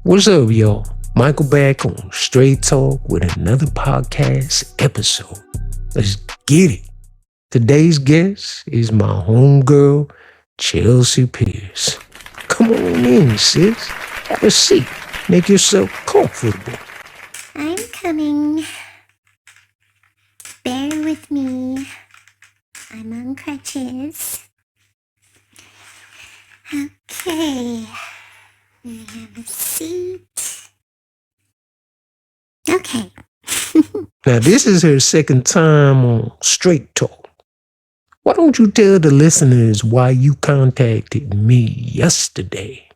What's up, y'all? Michael back on Straight Talk with another podcast episode. Let's get it. Today's guest is my homegirl, Chelsea Pierce. Come on in, sis. Have a seat. Make yourself comfortable. I'm coming. Bear with me. I'm on crutches. Okay. Have a seat. Okay. Now, this is her second time on Straight Talk. Why don't you tell the listeners why you contacted me yesterday?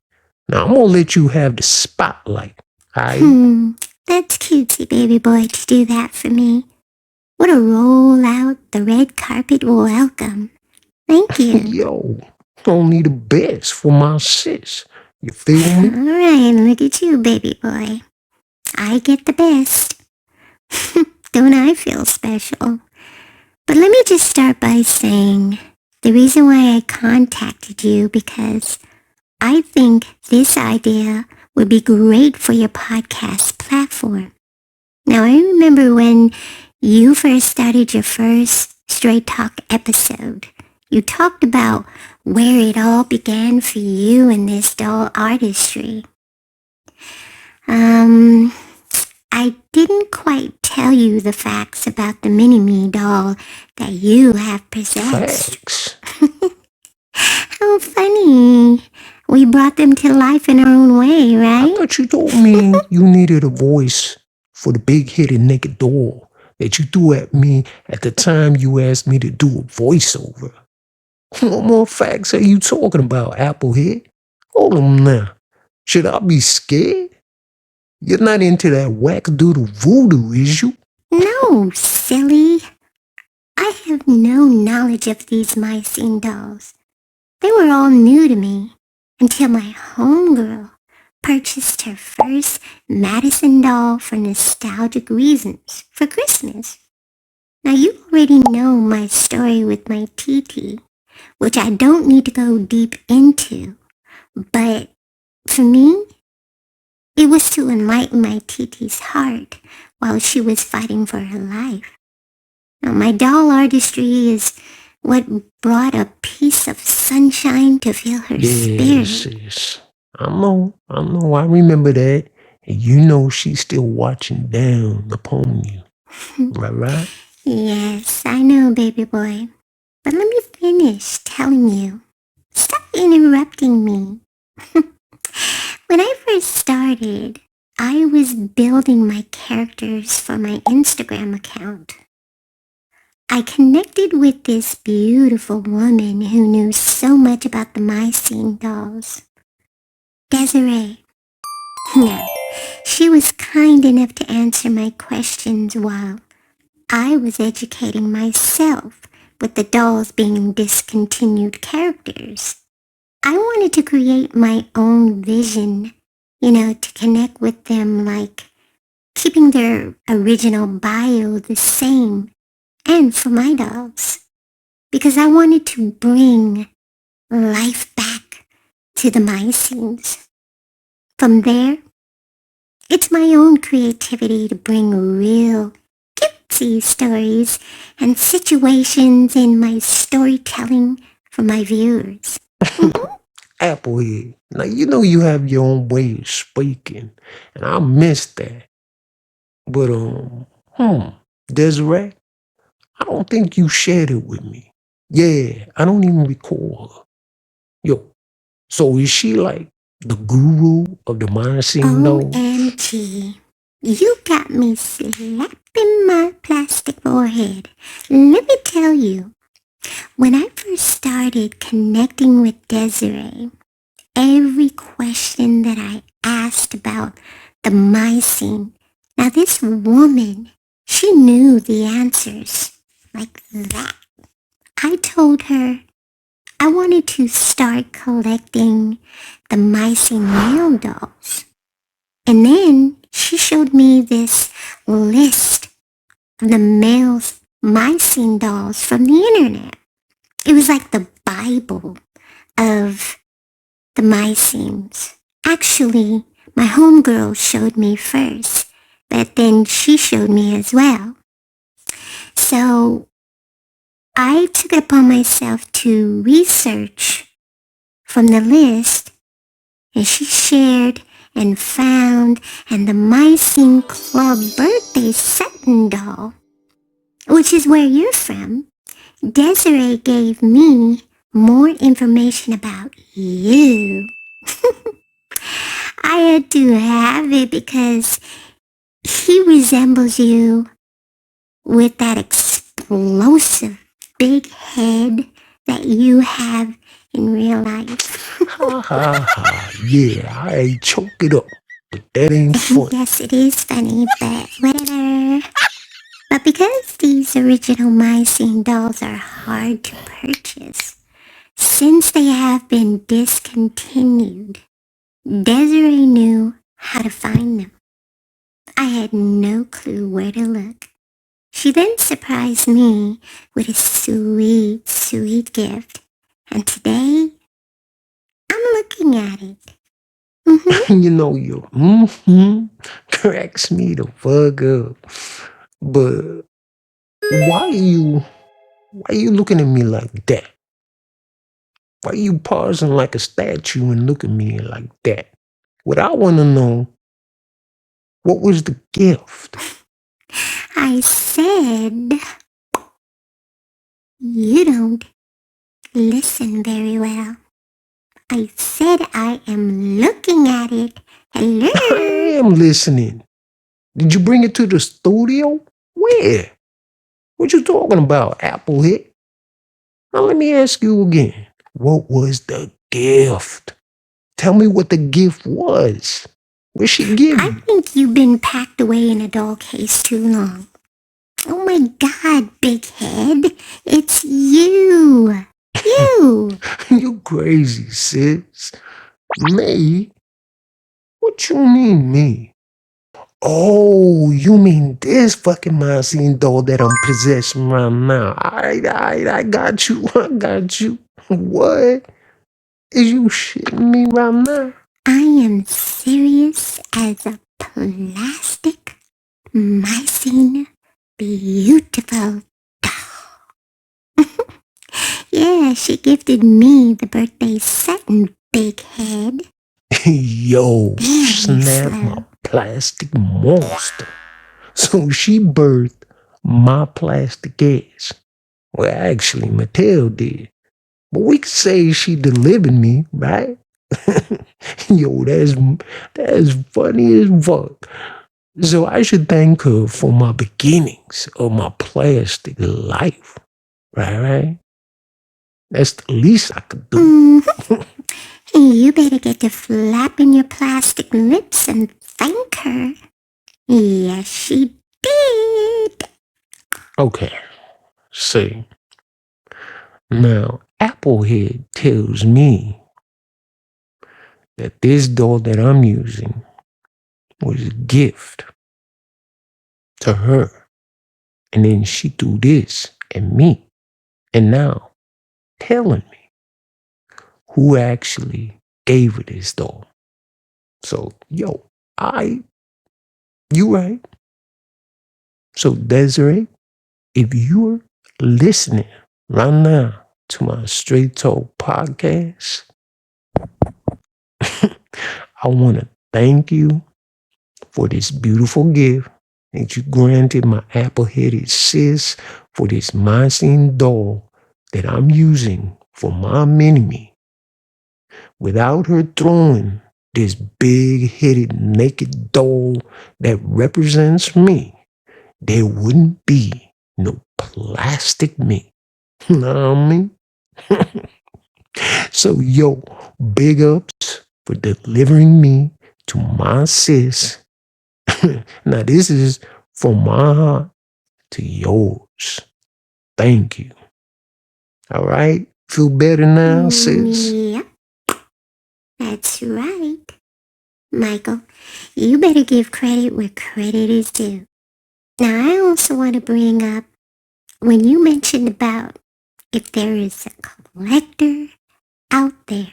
Now, I'm going to let you have the spotlight. That's cutesy, baby boy, to do that for me. What a roll out the red carpet welcome. Thank you. Yo, only the best for my sis. You feel me? All right, look at you, baby boy. I get the best. Don't I feel special? But let me just start by saying the reason why I contacted you because I think this idea would be great for your podcast platform. Now, I remember when you first started your first Straight Talk episode, you talked about where it all began for you in this doll artistry. I didn't quite tell you the facts about the mini-me doll that you have possessed. Facts. How funny. We brought them to life in our own way, right? I thought you told me you needed a voice for the big-headed naked doll that you threw at me at the time you asked me to do a voiceover. What more facts are you talking about, Applehead? Hold on now. Should I be scared? You're not into that whack-doodle voodoo, is you? No, silly. I have no knowledge of these Myscene dolls. They were all new to me until my homegirl purchased her first Madison doll for nostalgic reasons for Christmas. Now, you already know my story with my TT, which I don't need to go deep into, but for me, it was to enlighten my TT's heart while she was fighting for her life. Now, my doll artistry is what brought a piece of sunshine to fill her spirit. Sis. I know, I remember that. And you know she's still watching down upon you. Right? Yes, I know, baby boy. But let me finish telling you. Stop interrupting me. When I first started, I was building my characters for my Instagram account. I connected with this beautiful woman who knew so much about the Myscene dolls. Desiree. Now, she was kind enough to answer my questions while I was educating myself with the dolls being discontinued characters. I wanted to create my own vision, to connect with them, like keeping their original bio the same, and for my dolls, because I wanted to bring life back to the Myscenes. From there, it's my own creativity to bring real cutesy stories and situations in my storytelling for my viewers. Applehead. Now, you know you have your own way of speaking, and I miss that. But, Desiree, I don't think you shared it with me. Yeah, I don't even recall her. Yo, so is she like the guru of the Myscene dolls? OMG, you got me slapping my plastic forehead. Let me tell you, when I first started connecting with Desiree, every question that I asked about the Myscene, now this woman, she knew the answers like that. I told her I wanted to start collecting the Myscene male dolls. And then she showed me this list of the male Myscene dolls from the internet. It was like the Bible of the Myscenes. Actually, My homegirl showed me first, but then she showed me as well. So I took it upon myself to research from the list, and she shared and found and the Myscene Club birthday satin doll, which is where you're from. Desiree gave me more information about you. I had to have it because he resembles you with that explosive big head that you have in real life. Ha ha ha. Yeah, I choke it up. But that ain't funny. Yes, it is funny, but whatever. But because these original Myscene dolls are hard to purchase, since they have been discontinued, Desiree knew how to find them. I had no clue where to look. She then surprised me with a sweet, sweet gift. And today, I'm looking at it. You know, your cracks me the fuck up. But why you looking at me like that? Why you pausing like a statue and look at me like that? What I want to know, what was the gift? I said, you don't listen very well. I said I am looking at it. Hello? I am listening. Did you bring it to the studio? Where? What you talking about, Applehead? Now let me ask you again. What was the gift? Tell me what the gift was. What she give I you? think you've been packed away in a doll case too long. Oh my God, big head. It's you. You. You crazy, sis. Me? What you mean, me? Oh, you mean this fucking Myscene doll that I'm possessing right now? I got you. I got you. What? Is you shitting me right now? I am serious as a plastic Myscene beautiful doll. Yeah, she gifted me the birthday satin, big head. Yo, Very snap slow. my plastic monster. So she birthed my plastic ass. Well, actually, Mattel did. But we could say she delivered me, right? Yo, that's funny as fuck. So I should thank her for my beginnings of my plastic life. Right? That's the least I could do. You better get to flapping your plastic lips and thank her. Yes, she did. Okay, see. Now, Applehead tells me that this doll that I'm using was a gift to her. And then she threw this at me. And now, telling me who actually gave her this doll. So, yo, you right. So, Desiree, if you're listening right now to my Straight Talk podcast, I want to thank you for this beautiful gift that you granted my apple-headed sis for this Myscene doll that I'm using for my mini-me. Without her throwing this big-headed naked doll that represents me, there wouldn't be no plastic me. Know what I mean? So, yo, big ups for delivering me to my sis. Now, this is from my heart to yours. Thank you. All right? Feel better now, sis? Yep, that's right. Michael, you better give credit where credit is due. Now, I also want to bring up when you mentioned about if there is a collector out there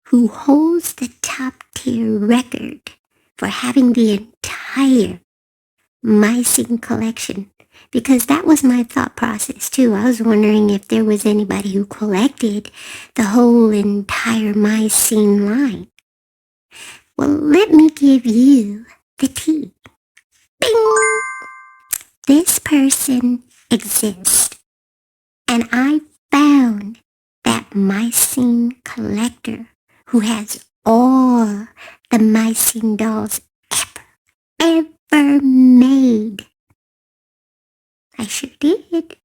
who holds the top tier record for having the entire Myscene collection, because that was my thought process too. I was wondering if there was anybody who collected the whole entire Myscene line. Well, let me give you the tea. Bing! This person exists, and I found that Myscene collector who has all the Myscene dolls ever made. I sure did.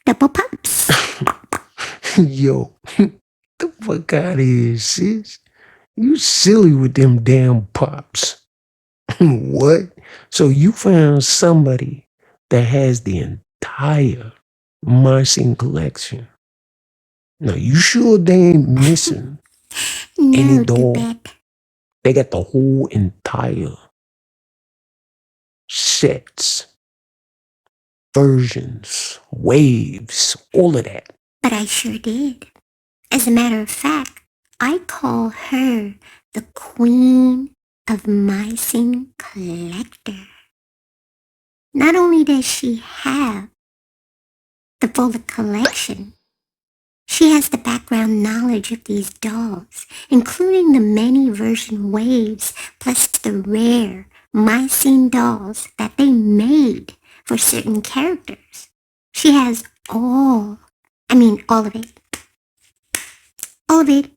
Double pops. Yo, the fuck out of here, sis. You silly with them damn pops. What? So you found somebody that has the entire Myscene collection. Now, you sure they ain't missing any No, doll? Tibet. They got the whole entire sets, versions, waves, all of that. But I sure did. As a matter of fact, I call her the queen of Myscene collector. Not only does she have the full collection, she has the background knowledge of these dolls, including the many version waves, plus the rare Myscene dolls that they made for certain characters. She has all of it. All of it.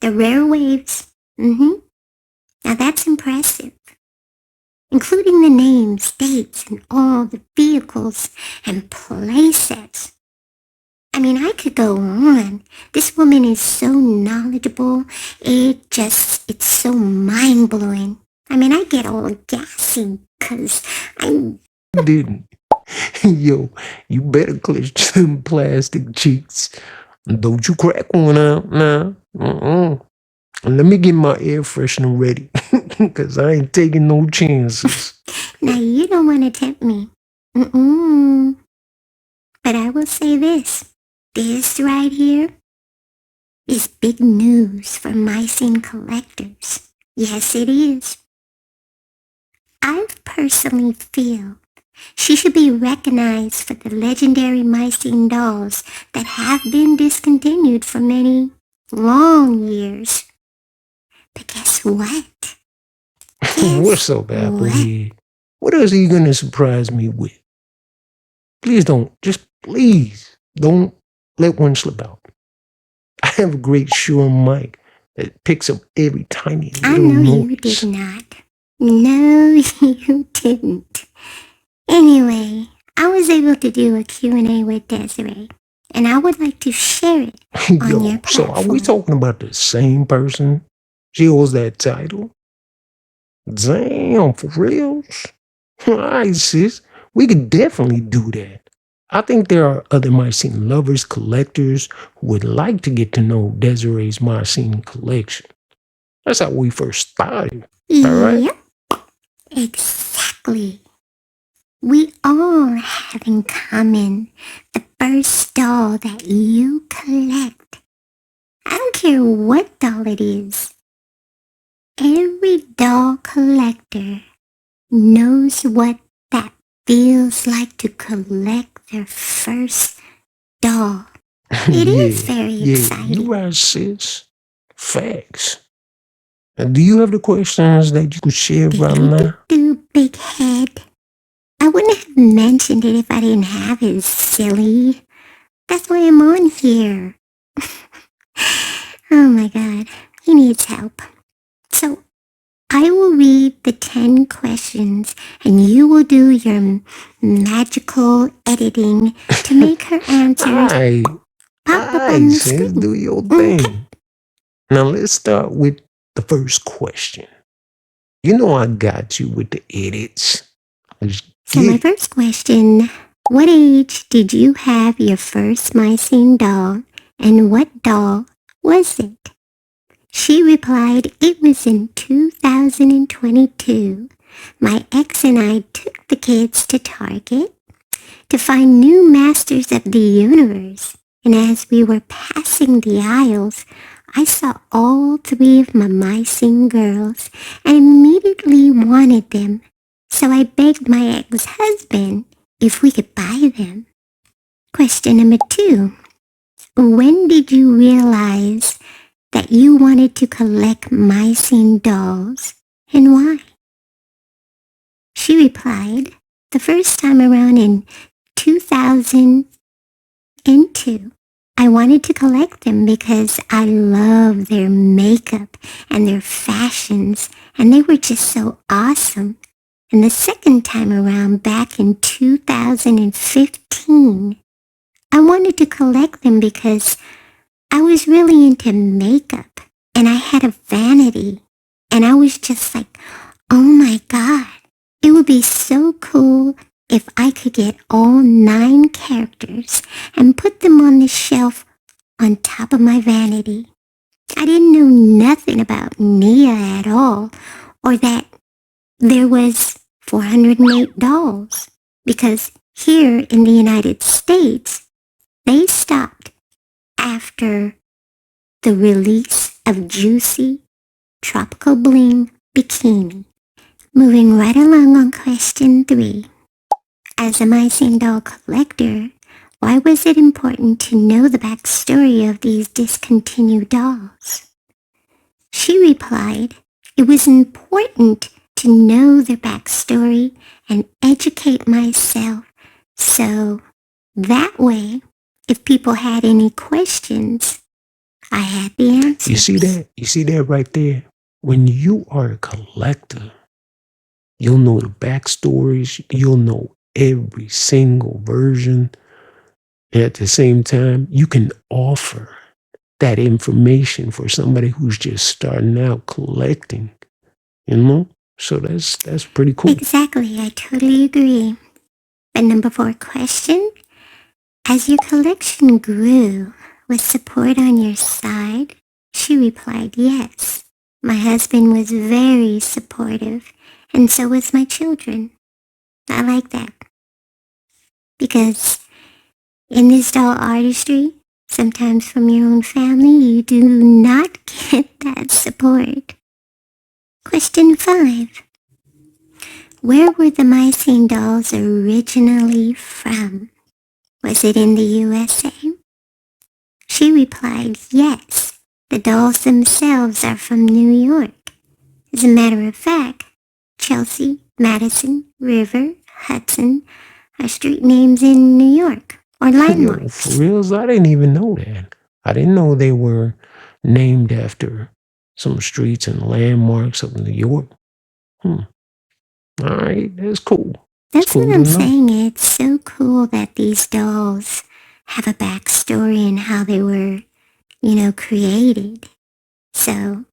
The rare waves. Now that's impressive. Including the names, dates, and all the vehicles and playsets. I could go on. This woman is so knowledgeable. It's so mind-blowing. I get all gassy because I'm... Didn't. Yo, you better clench them plastic cheeks. Don't you crack one out now. Let me get my air freshener ready, because I ain't taking no chances. Now, you don't want to tempt me. But I will say this. This right here is big news for Myscene collectors. Yes, it is. I personally feel she should be recognized for the legendary Myscene dolls that have been discontinued for many long years. But guess what? What's up, Applehead? What else are you going to surprise me with? Please don't let one slip out. I have a great sure mic that picks up every tiny little noise. You did not. No, you didn't. Anyway, I was able to do a Q&A with Desiree, and I would like to share it on your platform. So are we talking about the same person? She holds that title? Damn, for reals? Alright, sis. We could definitely do that. I think there are other Myscene lovers, collectors who would like to get to know Desiree's Myscene collection. That's how we first started. Alright? Yep. Exactly. We all have in common the first doll that you collect. I don't care what doll it is. Every doll collector knows what that feels like to collect their first doll. It is very exciting. You're right, sis. Facts. And do you have the questions that you could share right now? Big head. I wouldn't have mentioned it if I didn't have it, silly. That's why I'm on here. Oh my God, he needs help. So, I will read the 10 questions and you will do your magical editing to make her answers pop up on the screen. Do your thing. Now let's start with the first question. You know I got you with the edits. So my first question, what age did you have your first Myscene doll and what doll was it? She replied, it was in 2022. My ex and I took the kids to Target to find new masters of the universe. And as we were passing the aisles, I saw all three of my Myscene girls and immediately wanted them, so I begged my ex-husband if we could buy them. Question number 2. When did you realize that you wanted to collect Myscene dolls, and why? She replied, the first time around in 2002. I wanted to collect them because I love their makeup and their fashions, and they were just so awesome. And the second time around, back in 2015, I wanted to collect them because I was really into makeup, and I had a vanity, and I was just like, oh my God, it would be so cool if I could get all 9 characters and put them on the shelf on top of my vanity. I didn't know nothing about Nia at all, or that there was 408 dolls, because here in the United States, they stopped after the release of Juicy Tropical Bling Bikini. Moving right along on question 3. As a Myscene Doll Collector, why was it important to know the backstory of these discontinued dolls? She replied, it was important to know their backstory and educate myself, so that way, if people had any questions, I had the answers. You see that? You see that right there? When you are a collector, you'll know the backstories. You'll know every single version. And at the same time, you can offer that information for somebody who's just starting out collecting, you know? So that's pretty cool. Exactly, I totally agree. But number 4 question, as your collection grew, was support on your side? She replied, yes. My husband was very supportive, and so was my children. I like that. Because in this doll artistry, sometimes from your own family, you do not get that support. Question 5. Where were the Myscene dolls originally from? Was it in the USA? She replied, yes. The dolls themselves are from New York. As a matter of fact, Chelsea, Madison, River, Hudson are street names in New York, or landmarks. For reals, I didn't even know that. I didn't know they were named after some streets and landmarks of New York. All right, that's cool. That's cool what I'm saying. It's so cool that these dolls have a backstory and how they were, created. So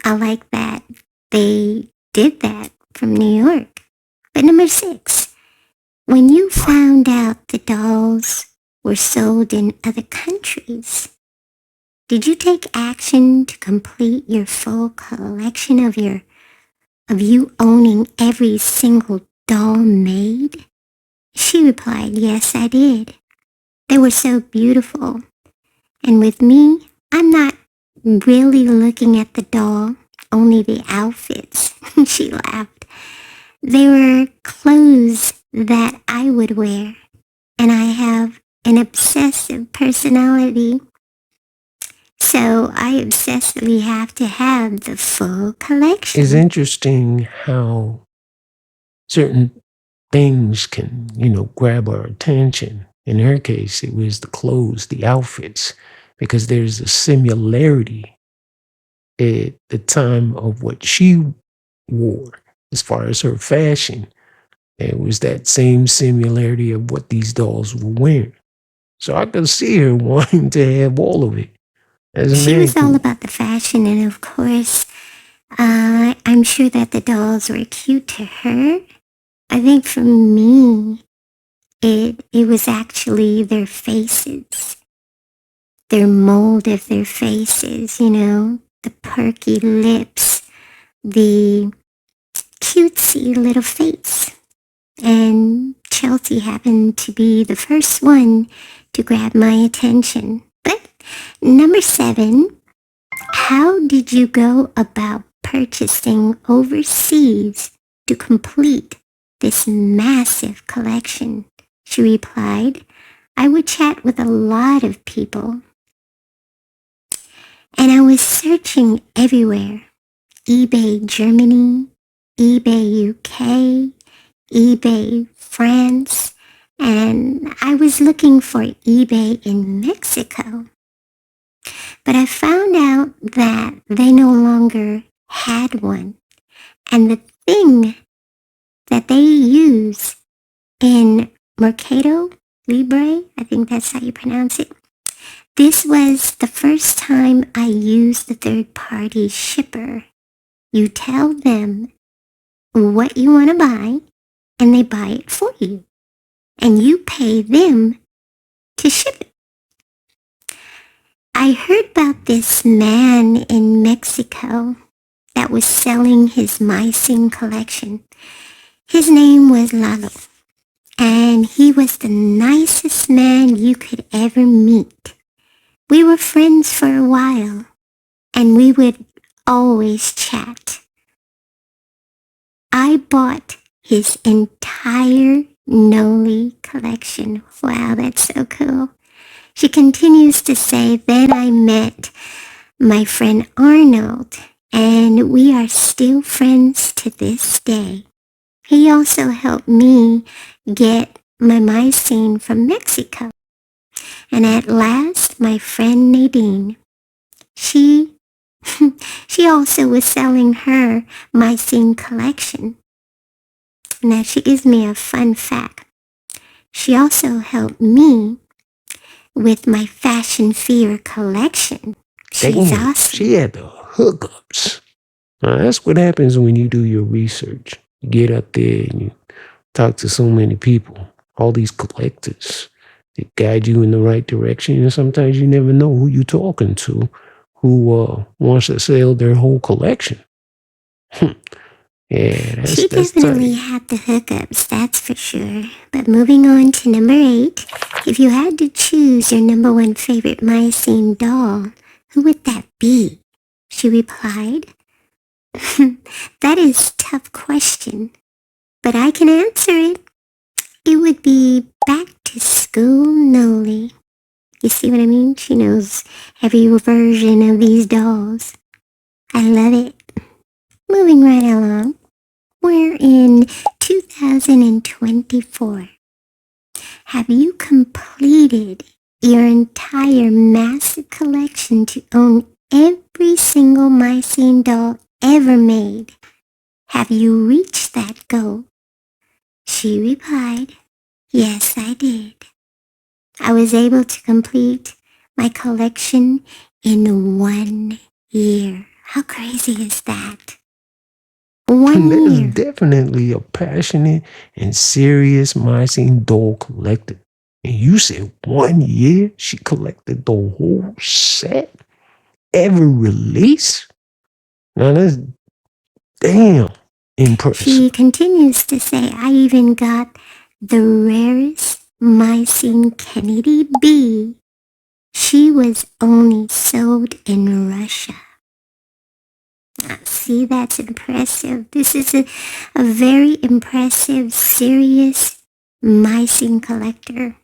I like that they did that from New York. But number 6, when you found out the dolls were sold in other countries, did you take action to complete your full collection of you owning every single doll made? She replied, yes, I did. They were so beautiful. And with me, I'm not really looking at the doll, only the outfits. She laughed. They were clothes that I would wear, and I have an obsessive personality, so I obsessively have to have the full collection. It's interesting how certain things can, grab our attention. In her case, it was the clothes, the outfits, because there's a similarity at the time of what she wore as far as her fashion. It was that same similarity of what these dolls were wearing. So I could see her wanting to have all of it. She was all about the fashion, and of course, I'm sure that the dolls were cute to her. I think for me, it was actually their faces, their mold of their faces, the perky lips, the cutesy little face. And Chelsea happened to be the first one to grab my attention. But Number 7, how did you go about purchasing overseas to complete this massive collection? She replied, I would chat with a lot of people, and I was searching everywhere. eBay Germany, eBay UK, eBay France, and I was looking for eBay in Mexico. But I found out that they no longer had one. And the thing that they use in Mercado Libre, I think that's how you pronounce it, this was the first time I used the third-party shipper. You tell them what you want to buy, and they buy it for you. And you pay them to ship it. I heard about this man in Mexico that was selling his Myscene collection. His name was Lalo, and he was the nicest man you could ever meet. We were friends for a while, and we would always chat. I bought his entire Noli collection. Wow, that's so cool. She continues to say, then I met my friend Arnold, and we are still friends to this day. He also helped me get my Myscene from Mexico. And at last, my friend Nadine, she also was selling her Myscene collection. Now, she gives me a fun fact. She also helped me with my Fashion Fear collection. She's Damn, awesome. she had the hookups. Now, that's what happens when you do your research. You get up there and you talk to so many people, all these collectors. They guide you in the right direction, and sometimes you never know who you're talking to who wants to sell their whole collection. Yeah, She that's definitely tight. had the hookups, that's for sure. But moving on to number 8, if you had to choose your number 1 favorite Myscene doll, who would that be? She replied, that is a tough question, but I can answer it. It would be Back to School Noli. You see what I mean? She knows every version of these dolls. I love it. Moving right along. We're in 2024. Have you completed your entire massive collection to own every single Myscene doll ever made? Have you reached that goal? She replied, yes, I did. I was able to complete my collection in 1 year. How crazy is that? 1 That is year. definitely a passionate and serious Myscene Doll collector. And you said 1 year she collected the whole set? Every release? Now that's damn impressive. She continues to say, I even got the rarest Myscene Kennedy B. She was only sold in Russia. See, that's impressive. This is a very impressive, serious Myscene collector.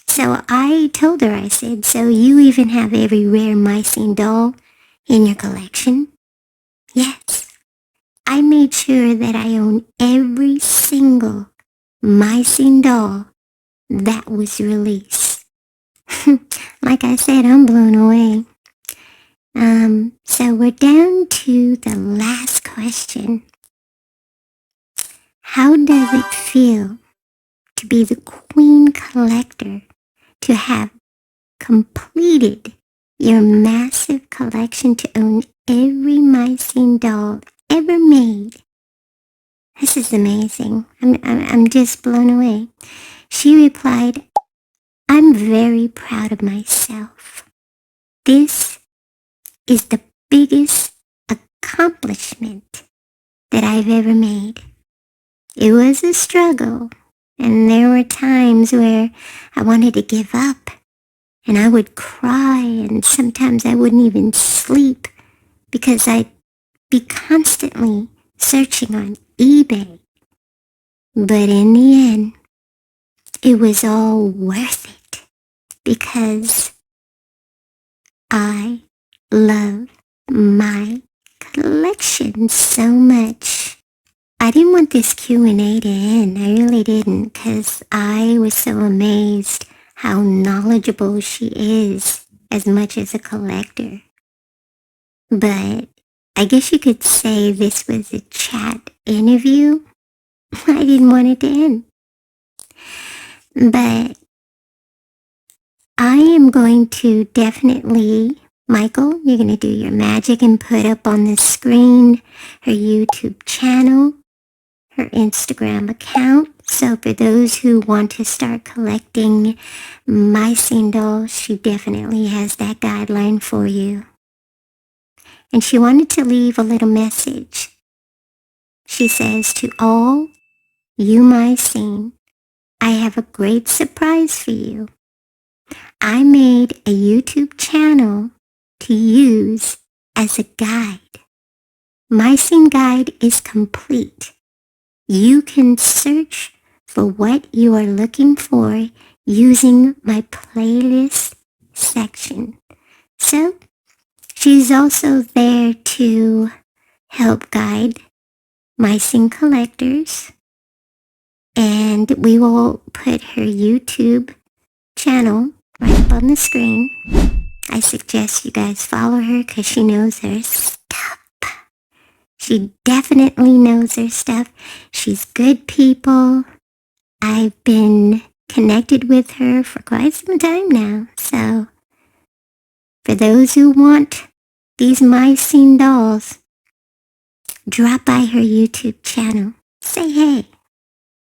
So I told her, I said, so you even have every rare Myscene doll in your collection? Yes. I made sure that I own every single Myscene doll that was released. Like I said, I'm blown away. So we're down to the last question. How does it feel to be the queen collector, to have completed your massive collection, to own every Myscene doll ever made? This is amazing. I'm just blown away. She replied, I'm very proud of myself. This is the biggest accomplishment that I've ever made. It was a struggle, and there were times where I wanted to give up, and I would cry, and sometimes I wouldn't even sleep because I'd be constantly searching on eBay. But in the end, it was all worth it because I love my collection so much. I didn't want this Q&A to end. I really didn't, because I was so amazed how knowledgeable she is as much as a collector. But I guess you could say this was a chat interview. I didn't want it to end. But I am going to definitely, Michael, you're going to do your magic and put up on the screen her YouTube channel, her Instagram account. So for those who want to start collecting Myscene dolls, she definitely has that guideline for you. And she wanted to leave a little message. She says, to all you Myscene, I have a great surprise for you. I made a YouTube channel to use as a guide. Myscene Guide is complete. You can search for what you are looking for using my playlist section. So she's also there to help guide Myscene collectors, and we will put her YouTube channel right up on the screen. I suggest you guys follow her because she knows her stuff. She definitely knows her stuff. She's good people. I've been connected with her for quite some time now. So for those who want these Myscene dolls, drop by her YouTube channel. Say hey.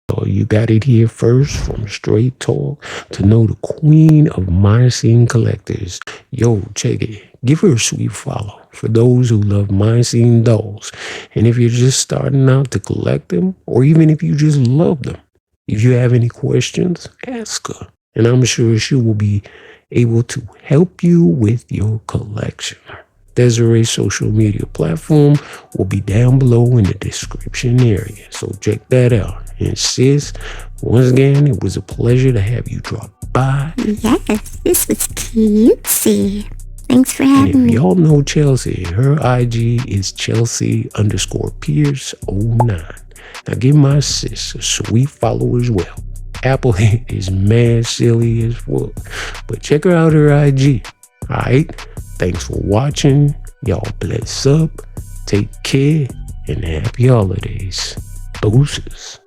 So you got it here first from Straight Talk to know the queen of Myscene collectors. Yo, check it. Give her a sweet follow for those who love Myscene dolls. And if you're just starting out to collect them, or even if you just love them, if you have any questions, ask her. And I'm sure she will be able to help you with your collection. Desiree's social media platform will be down below in the description area. So check that out. And sis, once again, it was a pleasure to have you drop by. Yes, this was cutesy. Thanks for having And me. if y'all know Chelsea, her IG is Chelsea_Pierce09. Now give my sis a sweet follow as well. Apple is mad silly as fuck. But check her out, her IG. Alright? Thanks for watching. Y'all bless up. Take care and happy holidays. Doses.